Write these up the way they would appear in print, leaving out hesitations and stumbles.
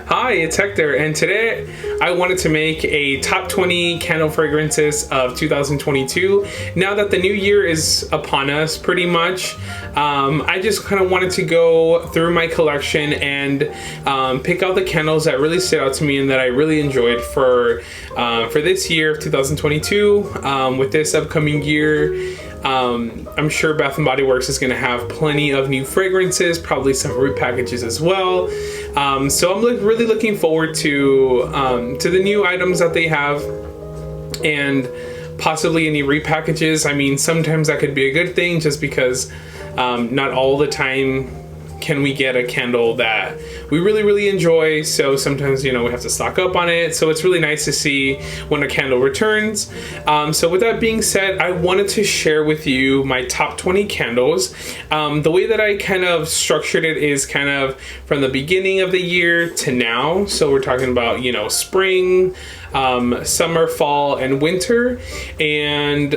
Hi, it's Hector, and today I wanted to make a top 20 candle fragrances of 2022. Now that the new year is upon us, pretty much, I just kind of wanted to go through my collection and pick out the candles that really stood out to me and that I really enjoyed for this year of 2022. With this upcoming year, I'm sure Bath & Body Works is going to have plenty of new fragrances, probably some repackages as well. So I'm really looking forward to the new items that they have and possibly any repackages. I mean, sometimes that could be a good thing just because not all the time can we get a candle that we really enjoy, so sometimes, you know, we have to stock up on it. So it's really nice to see when a candle returns. So with that being said, I wanted to share with you my top 20 candles. The way that I kind of structured it is kind of from the beginning of the year to now. So we're talking about, you know, spring, summer, fall, and winter. And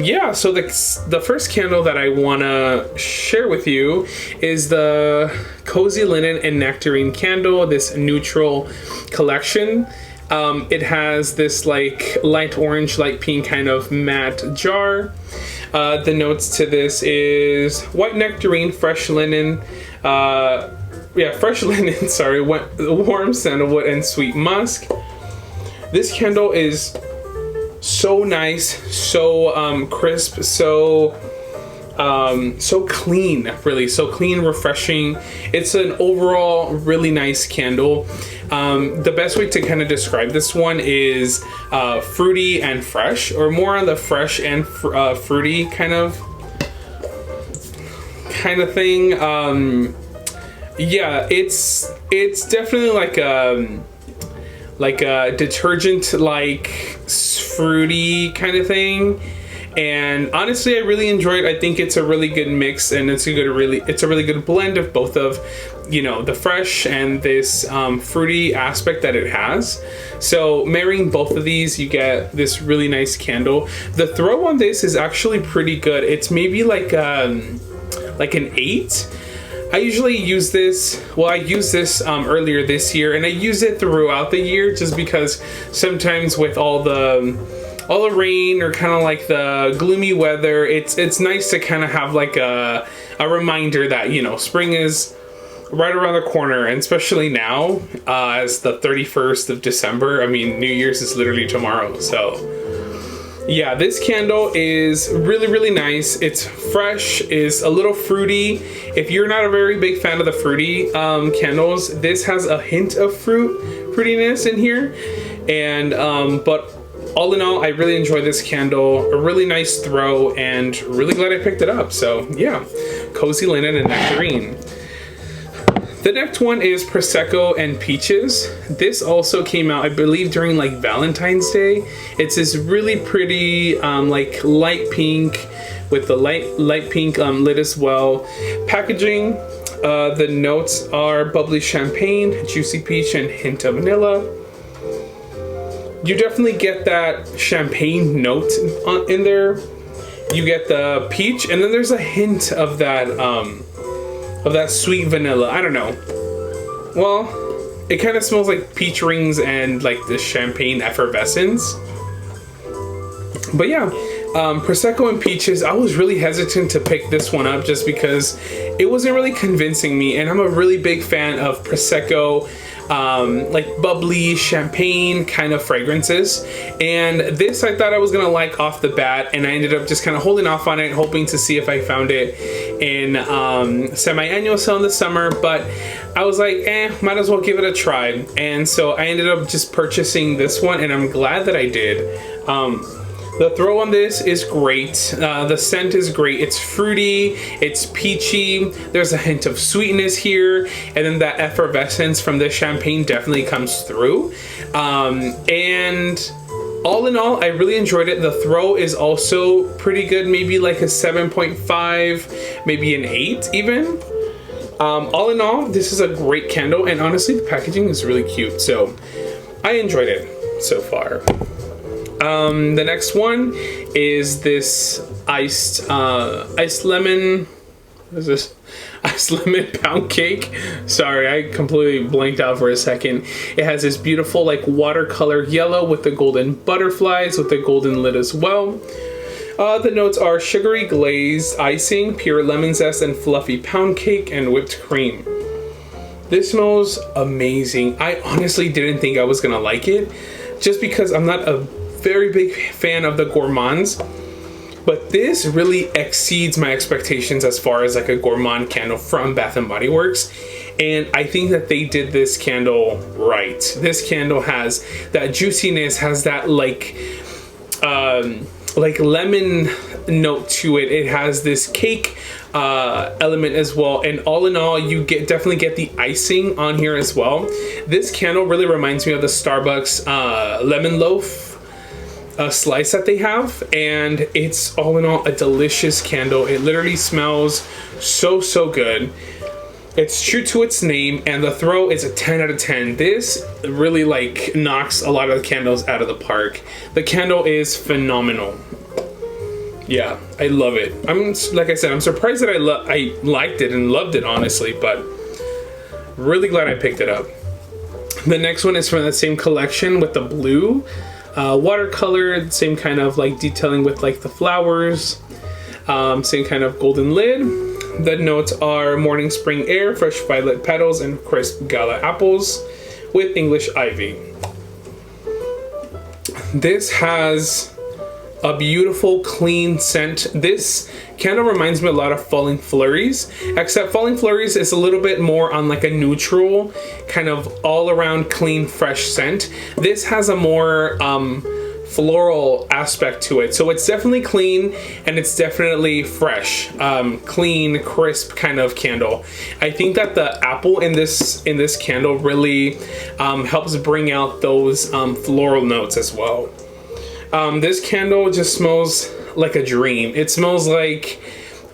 yeah, so the first candle that I want to share with you is the Cozy Linen and Nectarine candle, this neutral collection. It has this like light orange, light pink kind of matte jar. The notes to this is white nectarine, fresh linen, fresh linen, sorry, warm sandalwood, and sweet musk. This candle is so nice, so crisp, so clean, really, so clean, refreshing. It's an overall really nice candle. The best way to kind of describe this one is fruity and fresh, or more on the fresh and fruity kind of thing. Yeah, it's definitely like a detergent, like fruity kind of thing. And honestly, I really enjoyed it. I think it's a really good mix, and it's a really good blend of both of, you know, the fresh and this fruity aspect that it has. So marrying both of these, you get this really nice candle. The throw on this is actually pretty good. It's maybe like an 8. I usually use this, I used this earlier this year, and I use it throughout the year just because sometimes with all the rain or kind of like the gloomy weather, it's nice to kind of have like a reminder that, you know, spring is right around the corner, and especially now as the 31st of December. I mean, New Year's is literally tomorrow, so yeah, this candle is really nice. It's fresh, is a little fruity. If you're not a very big fan of the fruity candles, this has a hint of fruitiness in here. And but all in all, I really enjoy this candle. A really nice throw, and really glad I picked it up. So yeah, Cozy Linen and Nectarine. The next one is Prosecco and Peaches. This also came out, I believe, during like Valentine's Day. It's this really pretty like light pink with the light pink lid as well. Packaging, the notes are bubbly champagne, juicy peach, and hint of vanilla. You definitely get that champagne note in there. You get the peach, and then there's a hint of that sweet vanilla. I don't know. Well, it kind of smells like peach rings and like the champagne effervescence. But yeah, Prosecco and Peaches, I was really hesitant to pick this one up just because it wasn't really convincing me, and I'm a really big fan of Prosecco, like bubbly champagne kind of fragrances. And this I thought I was gonna like off the bat, and I ended up just kind of holding off on it, hoping to see if I found it in semi-annual sale in the summer. But I was like, might as well give it a try. And so I ended up just purchasing this one, and I'm glad that I did. The throw on this is great. The scent is great. It's fruity, it's peachy, there's a hint of sweetness here, and then that effervescence from the champagne definitely comes through. And all in all, I really enjoyed it. The throw is also pretty good, maybe like a 7.5, maybe an 8 even. All in all, this is a great candle, and honestly, the packaging is really cute, so I enjoyed it so far. The next one is this iced lemon Is this ice lemon pound cake? Sorry, I completely blanked out for a second. It has this beautiful like watercolor yellow with the golden butterflies with the golden lid as well. The notes are sugary glazed icing, pure lemon zest, and fluffy pound cake and whipped cream. This smells amazing. I honestly didn't think I was gonna like it, just because I'm not a very big fan of the gourmands. But this really exceeds my expectations as far as like a gourmand candle from Bath & Body Works. And I think that they did this candle right. This candle has that juiciness, has that like lemon note to it. It has this cake element as well. And all in all, you definitely get the icing on here as well. This candle really reminds me of the Starbucks lemon loaf slice that they have, and it's all in all a delicious candle. It literally smells so good. It's true to its name, and the throw is a 10 out of 10. This really like knocks a lot of the candles out of the park. The candle is phenomenal. Yeah, I love it. Like I said, I'm surprised that I liked it and loved it, honestly, but really glad I picked it up. The next one is from the same collection with the blue watercolor, same kind of like detailing with like the flowers, same kind of golden lid. The notes are morning spring air, fresh violet petals, and crisp gala apples with English ivy. This has a beautiful clean scent. This candle reminds me a lot of Falling Flurries, except Falling Flurries is a little bit more on like a neutral kind of all around clean fresh scent. This has a more floral aspect to it, so it's definitely clean and it's definitely fresh, clean, crisp kind of candle. I think that the apple in this candle really helps bring out those floral notes as well. This candle just smells like a dream. It smells like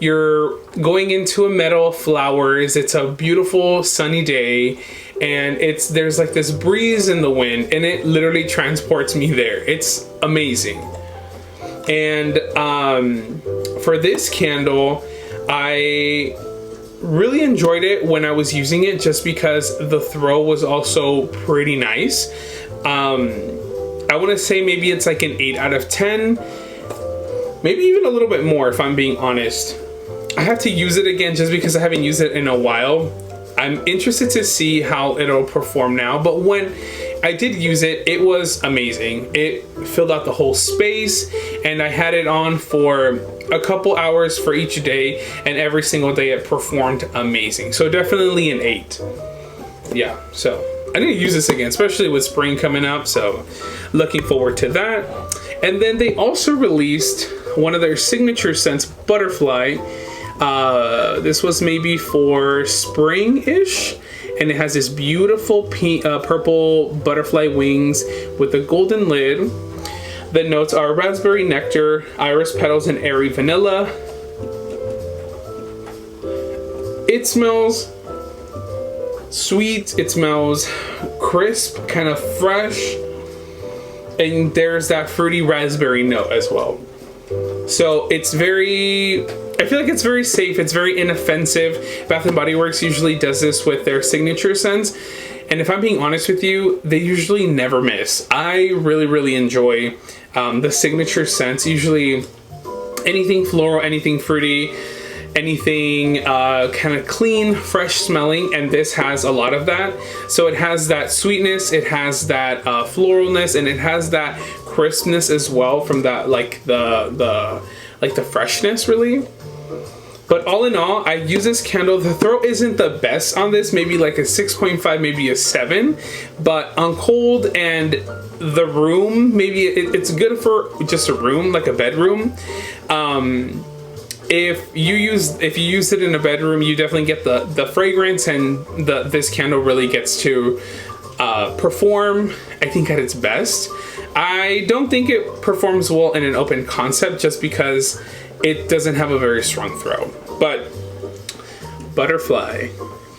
you're going into a meadow of flowers. It's a beautiful sunny day, and there's like this breeze in the wind, and it literally transports me there. It's amazing. And for this candle, I really enjoyed it when I was using it, just because the throw was also pretty nice. I want to say maybe it's like an 8 out of 10, maybe even a little bit more if I'm being honest. I have to use it again just because I haven't used it in a while. I'm interested to see how it'll perform now, but when I did use it, it was amazing. It filled out the whole space, and I had it on for a couple hours for each day, and every single day it performed amazing. So definitely an 8. Yeah, so I need to use this again, especially with spring coming up, so looking forward to that. And then they also released one of their signature scents, Butterfly. This was maybe for spring-ish, and it has this beautiful purple butterfly wings with a golden lid. The notes are raspberry nectar, iris petals, and airy vanilla. It smells sweet, it smells crisp, kind of fresh, and there's that fruity raspberry note as well. So it's I feel like it's very safe, it's very inoffensive. Bath & Body Works usually does this with their signature scents, and if I'm being honest with you, they usually never miss. I really enjoy the signature scents, usually anything floral, anything fruity, anything kind of clean, fresh smelling, and this has a lot of that. So it has that sweetness, it has that floralness, and it has that crispness as well from that like the freshness really. But all in all, I use this candle. The throw isn't the best on this, maybe like a 6.5, maybe a 7, but on cold and the room, maybe it's good for just a room, like a bedroom. If you use it in a bedroom, you definitely get the fragrance, and this candle really gets to perform, I think, at its best. I don't think it performs well in an open concept just because it doesn't have a very strong throw. But Butterfly,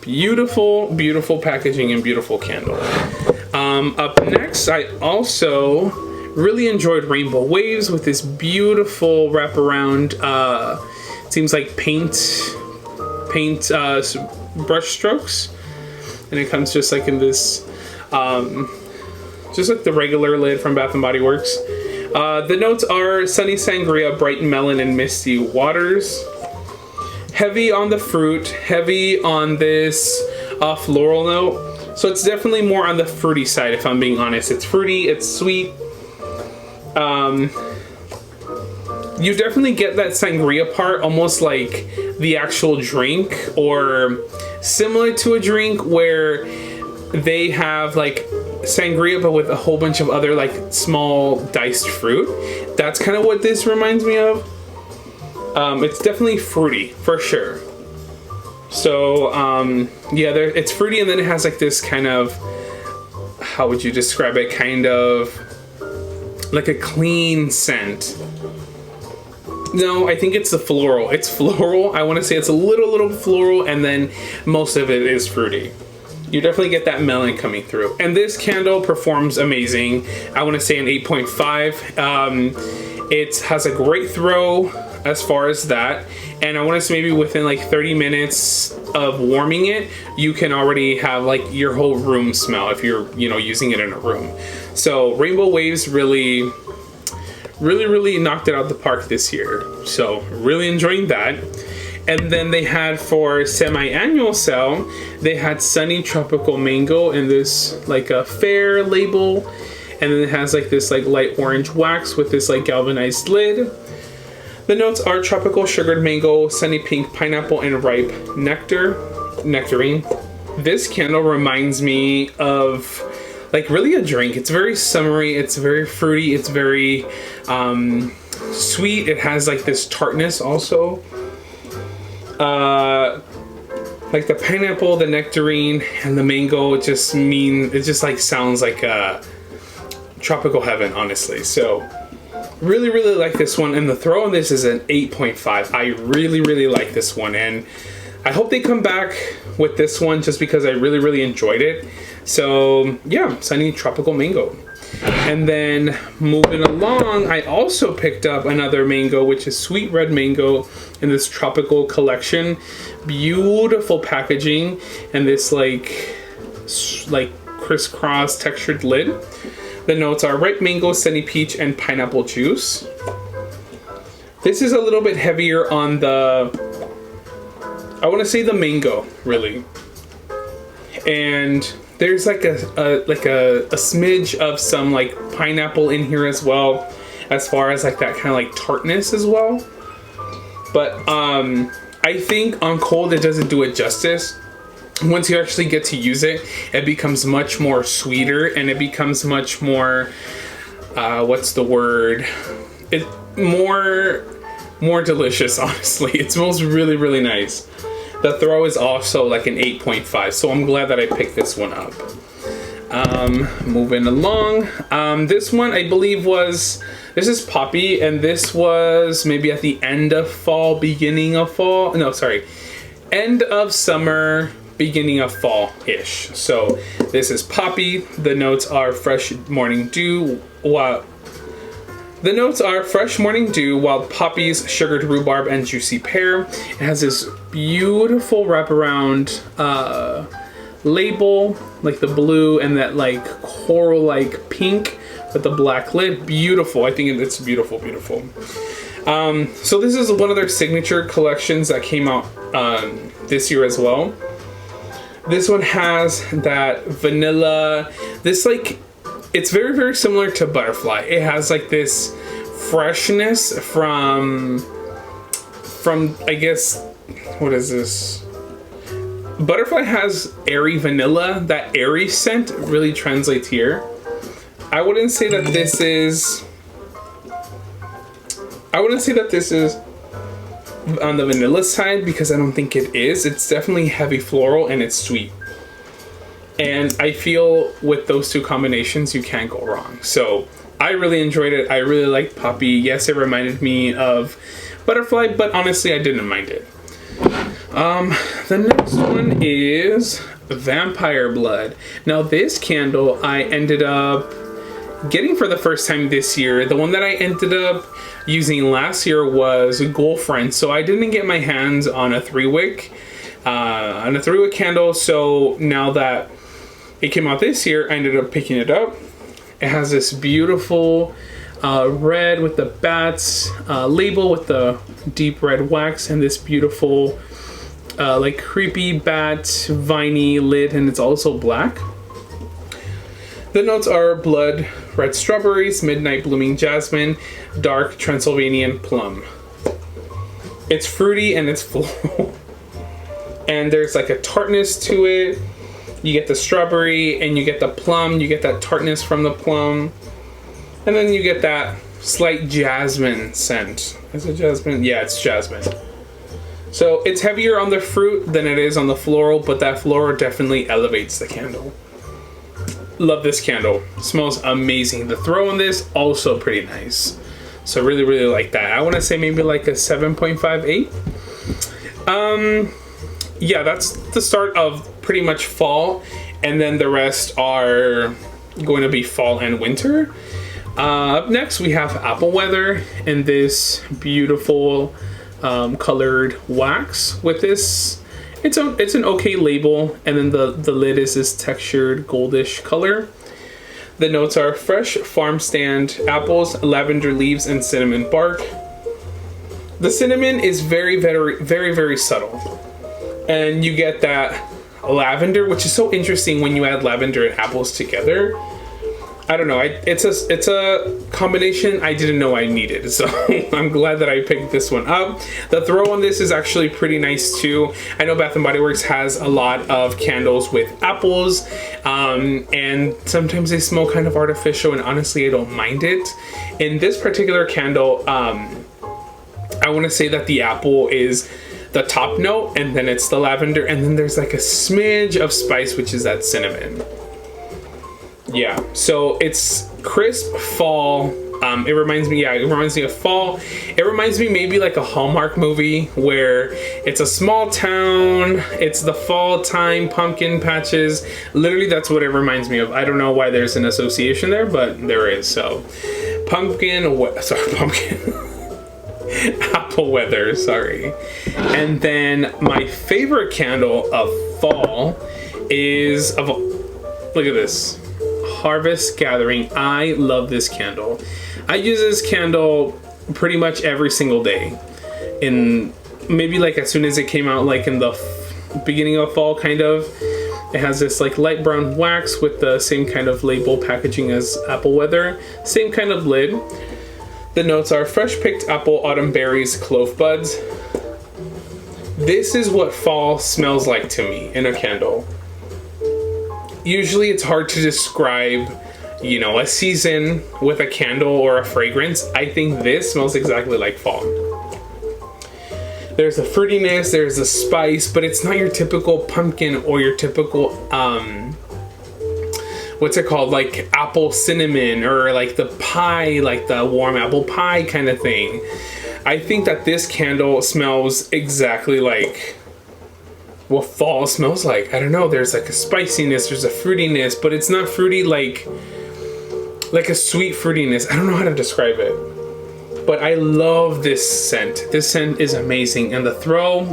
beautiful packaging and beautiful candle. Up next, I also really enjoyed Rainbow Waves with this beautiful wraparound, seems like paint paint brush strokes, and it comes just like in this, just like the regular lid from Bath and Body Works. The notes are Sunny Sangria, Bright Melon, and Misty Waters. Heavy on the fruit, heavy on this floral note. So it's definitely more on the fruity side, if I'm being honest. It's fruity, it's sweet. You definitely get that sangria part, almost like the actual drink, or similar to a drink where they have like sangria but with a whole bunch of other like small diced fruit. That's kind of what this reminds me of. It's definitely fruity for sure. So yeah, it's fruity, and then it has like this kind of, how would you describe it, kind of like a clean scent. No, I think it's the floral. It's floral. I want to say it's a little floral, and then most of it is fruity. You definitely get that melon coming through. And this candle performs amazing. I want to say an 8.5. It has a great throw as far as that. And I want to say maybe within like 30 minutes of warming it, you can already have like your whole room smell if you're, you know, using it in a room. So Rainbow Waves really knocked it out the park this year. So really enjoying that. And then they had, for semi-annual sale, they had Sunny Tropical Mango in this like a fair label. And then it has like this like light orange wax with this like galvanized lid. The notes are tropical sugared mango, sunny pink pineapple, and ripe nectarine. This candle reminds me of like really a drink. It's very summery, it's very fruity, it's very sweet. It has like this tartness also. Like the pineapple, the nectarine, and the mango, it just like sounds like tropical heaven, honestly. So really like this one, and the throw on this is an 8.5. I really like this one, and I hope they come back with this one just because I really enjoyed it. So yeah, Sunny Tropical Mango. And then moving along, I also picked up another mango, which is Sweet Red Mango in this tropical collection. Beautiful packaging, and this like crisscross textured lid. The notes are ripe mango, sunny peach, and pineapple juice. This is a little bit heavier on the, I want to say the mango, really. And there's like a smidge of some like pineapple in here as well, as far as like that kind of like tartness as well. But I think on cold it doesn't do it justice. Once you actually get to use it, it becomes much more sweeter, and it becomes much more, what's the word? It more delicious, honestly. It smells really nice. The throw is also like an 8.5, so I'm glad that I picked this one up. Moving along, this one I believe this is Poppy, and this was maybe at the end of fall, beginning of fall. No, sorry, end of summer, beginning of fall-ish. So this is Poppy. The notes are fresh morning dew. The notes are fresh morning dew, wild poppies, sugared rhubarb, and juicy pear. It has this beautiful wraparound label, like the blue and that like coral-like pink with the black lid. Beautiful. I think it's beautiful. So this is one of their signature collections that came out this year as well. This one has that vanilla, this like, it's very similar to Butterfly. It has like this freshness from I guess, what is this? Butterfly has airy vanilla. That airy scent really translates here. I wouldn't say that this is on the vanilla side, because I don't think it is. It's definitely heavy floral, and it's sweet. And I feel with those two combinations, you can't go wrong. So I really enjoyed it. I really liked Poppy. Yes, it reminded me of Butterfly, but honestly, I didn't mind it. The next one is Vampire Blood. Now this candle I ended up getting for the first time this year. The one that I ended up using last year was Girlfriend, so I didn't get my hands on a 3-wick. and I threw a candle. So now that it came out this year, I ended up picking it up. It has this beautiful red with the bats label with the deep red wax, and this beautiful like creepy bat viney lid, and it's also black. The notes are blood red strawberries, midnight blooming jasmine, dark Transylvanian plum. It's fruity and it's floral. And there's like a tartness to it. You get the strawberry and you get the plum. You get that tartness from the plum. And then you get that slight jasmine scent. Is it jasmine? Yeah, it's jasmine. So it's heavier on the fruit than it is on the floral, but that floral definitely elevates the candle. Love this candle. Smells amazing. The throw on this, also pretty nice. So really, really like that. I want to say maybe like a 7.58. Yeah, that's the start of pretty much fall. And then the rest are going to be fall and winter. Up next, we have Apple Weather and this beautiful colored wax with this. It's an okay label, and then the lid is this textured goldish color. The notes are fresh farm stand apples, lavender leaves, and cinnamon bark. The cinnamon is very, very, very, very subtle, and you get that lavender, which is so interesting when you add lavender and apples together. I don't know. It's a combination I didn't know I needed, so I'm glad that I picked this one up. The throw on this is actually pretty nice too. I know Bath & Body Works has a lot of candles with apples, and sometimes they smell kind of artificial, and honestly, I don't mind it. In this particular candle, I want to say that the apple is the top note, and then it's the lavender, and then there's like a smidge of spice, which is that cinnamon. Yeah, so it's crisp fall. It reminds me of fall. It reminds me maybe like a Hallmark movie where it's a small town, it's the fall time, pumpkin patches. Literally, that's what it reminds me of. I don't know why there's an association there, but there is. So, Apple Weather, sorry. And then my favorite candle of fall is look at this. Harvest Gathering. I love this candle. I use this candle pretty much every single day. In maybe like as soon as it came out, like in the beginning of fall, kind of. It has this like light brown wax with the same kind of label packaging as Apple Weather. Same kind of lid. The notes are fresh picked apple, autumn berries, clove buds. This is what fall smells like to me in a candle. Usually it's hard to describe, you know, a season with a candle or a fragrance. I think this smells exactly like fall. There's the fruitiness, there's the spice, but it's not your typical pumpkin or your typical, what's it called? Like apple cinnamon or like the pie, like the warm apple pie kind of thing. I think that this candle smells exactly like what fall smells like. I don't know, there's like a spiciness, there's a fruitiness, but it's not fruity like a sweet fruitiness. I don't know how to describe it, but I love this scent. This scent is amazing, and the throw,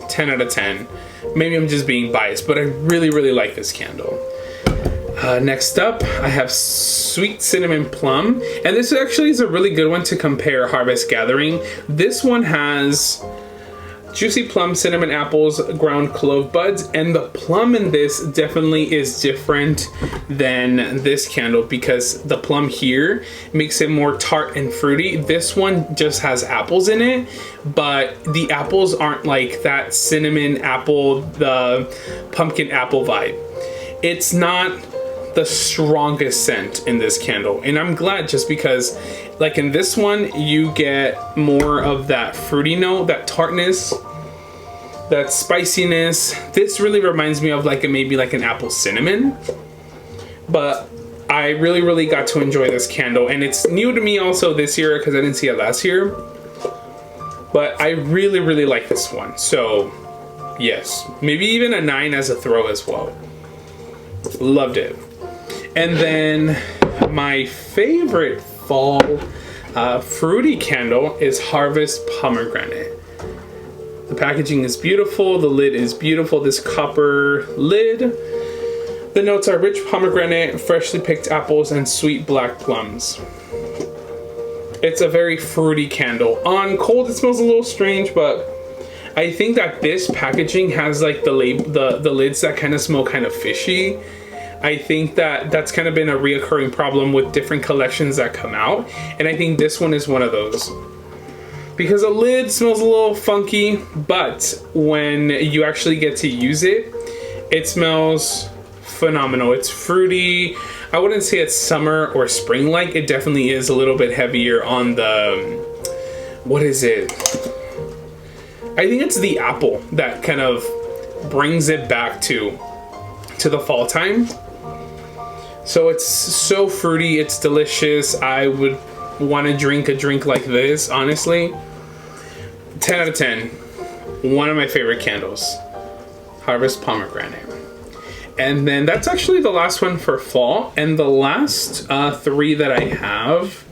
10 out of 10. Maybe I'm just being biased, but I really, really like this candle. Next up, I have Sweet Cinnamon Plum, and this actually is a really good one to compare Harvest Gathering. This one has juicy plum, cinnamon apples, ground clove buds, and the plum in this definitely is different than this candle because the plum here makes it more tart and fruity. This one just has apples in it, but the apples aren't like that cinnamon apple, the pumpkin apple vibe. It's not the strongest scent in this candle, and I'm glad, just because like in this one you get more of that fruity note, that tartness, that spiciness. This really reminds me of like maybe like an apple cinnamon, but I really, really got to enjoy this candle, and it's new to me also this year because I didn't see it last year, but I really, really like this one. So yes, maybe even a 9 as a throw as well. Loved it. And then my favorite fall fruity candle is Harvest Pomegranate. The The packaging is beautiful. The lid is beautiful. This copper lid. The notes are rich pomegranate, freshly picked apples, and sweet black plums. It's a very fruity candle. On cold, it smells a little strange, but I think that this packaging has like the lids that kind of smell kind of fishy. I think that that's kind of been a reoccurring problem with different collections that come out, and I think this one is one of those. Because the lid smells a little funky, but when you actually get to use it, it smells phenomenal. It's fruity. I wouldn't say it's summer or spring-like. It definitely is a little bit heavier on the, what is it? I think it's the apple that kind of brings it back to the fall time. So it's so fruity, it's delicious. I would want to drink a drink like this, honestly. 10 out of 10. One of my favorite candles. Harvest Pomegranate. And then that's actually the last one for fall. And the last three that I have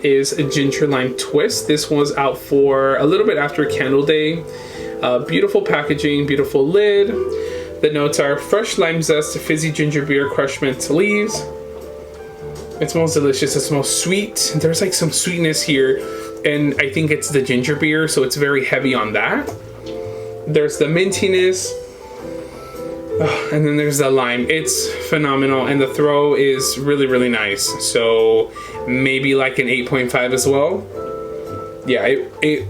is a Ginger Lime Twist. This was out for a little bit after Candle Day. Beautiful packaging, beautiful lid. The notes are fresh lime zest, fizzy ginger beer, crushed mint leaves. It smells delicious. It smells sweet. There's like some sweetness here, and I think it's the ginger beer, so it's very heavy on that. There's the mintiness. Oh, and then there's the lime. It's phenomenal, and the throw is really, really nice. So maybe like an 8.5 as well. Yeah, it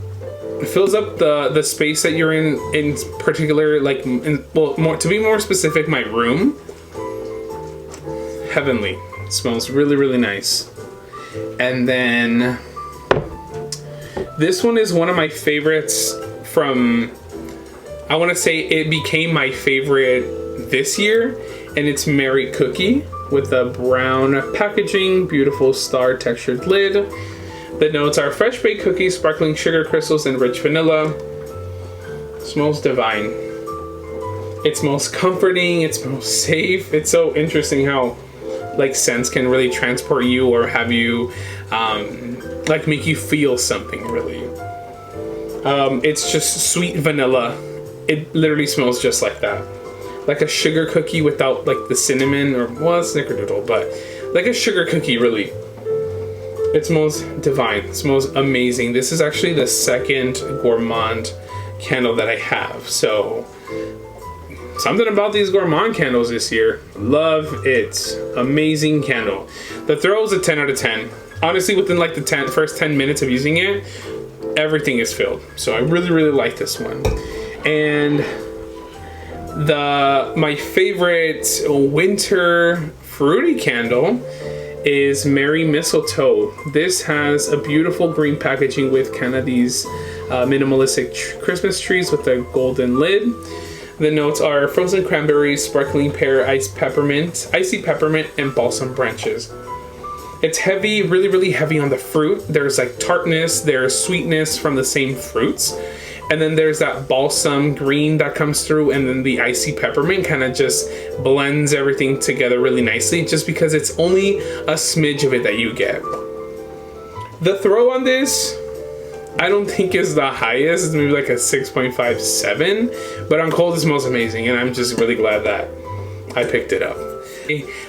fills up the space that you're in particular, like, to be more specific, my room. Heavenly. It smells really, really nice. And then this one is one of my favorites from, I want to say it became my favorite this year, and it's Mary Cookie with the brown packaging, beautiful star textured lid. The notes are fresh baked cookies, sparkling sugar crystals, and rich vanilla. It smells divine. It smells comforting. It smells safe. It's so interesting how like scents can really transport you or have you like make you feel something really. It's just sweet vanilla. It literally smells just like that. Like a sugar cookie without like the cinnamon, or well, snickerdoodle, but like a sugar cookie really. It smells divine. It smells amazing. This is actually the second gourmand candle that I have. So something about these gourmand candles this year. Love it. Amazing candle. The throw is a 10 out of 10. Honestly, within like the first 10 minutes of using it, everything is filled. So I really, really like this one. And my favorite winter fruity candle is Merry Mistletoe. This has a beautiful green packaging with kind of these minimalistic Christmas trees with a golden lid. The notes are frozen cranberries, sparkling pear, icy peppermint, and balsam branches. It's heavy, really, really heavy on the fruit. There's like tartness, there's sweetness from the same fruits. And then there's that balsam green that comes through, and then the icy peppermint kind of just blends everything together really nicely, just because it's only a smidge of it that you get. The throw on this, I don't think is the highest. It's maybe like a 6.5, 7, but on cold it smells amazing, and I'm just really glad that I picked it up.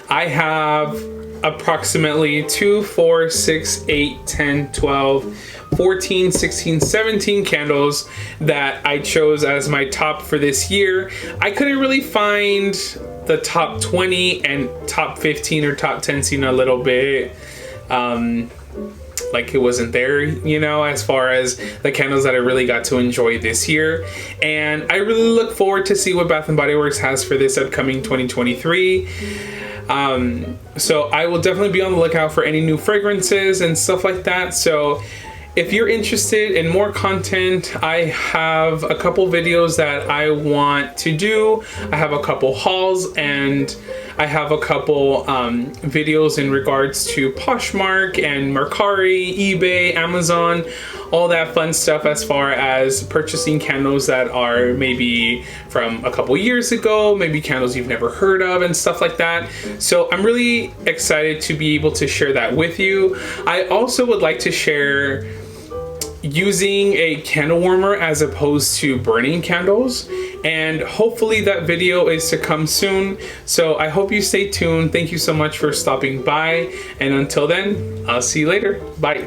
I have approximately 2, 4, 6, 8, 10, 12, 14, 16, 17 candles that I chose as my top for this year. I couldn't really find the top 20 and top 15 or top 10 seem a little bit like it wasn't there, you know, as far as the candles that I really got to enjoy this year. And I really look forward to see what Bath & Body Works has for this upcoming 2023. So I will definitely be on the lookout for any new fragrances and stuff like that. So if you're interested in more content, I have a couple videos that I want to do. I have a couple hauls, and I have a couple videos in regards to Poshmark and Mercari, eBay, Amazon, all that fun stuff as far as purchasing candles that are maybe from a couple years ago, maybe candles you've never heard of and stuff like that. So I'm really excited to be able to share that with you. I also would like to share using a candle warmer as opposed to burning candles, and hopefully that video is to come soon. So I hope you stay tuned. Thank you so much for stopping by, and until then, I'll see you later. Bye.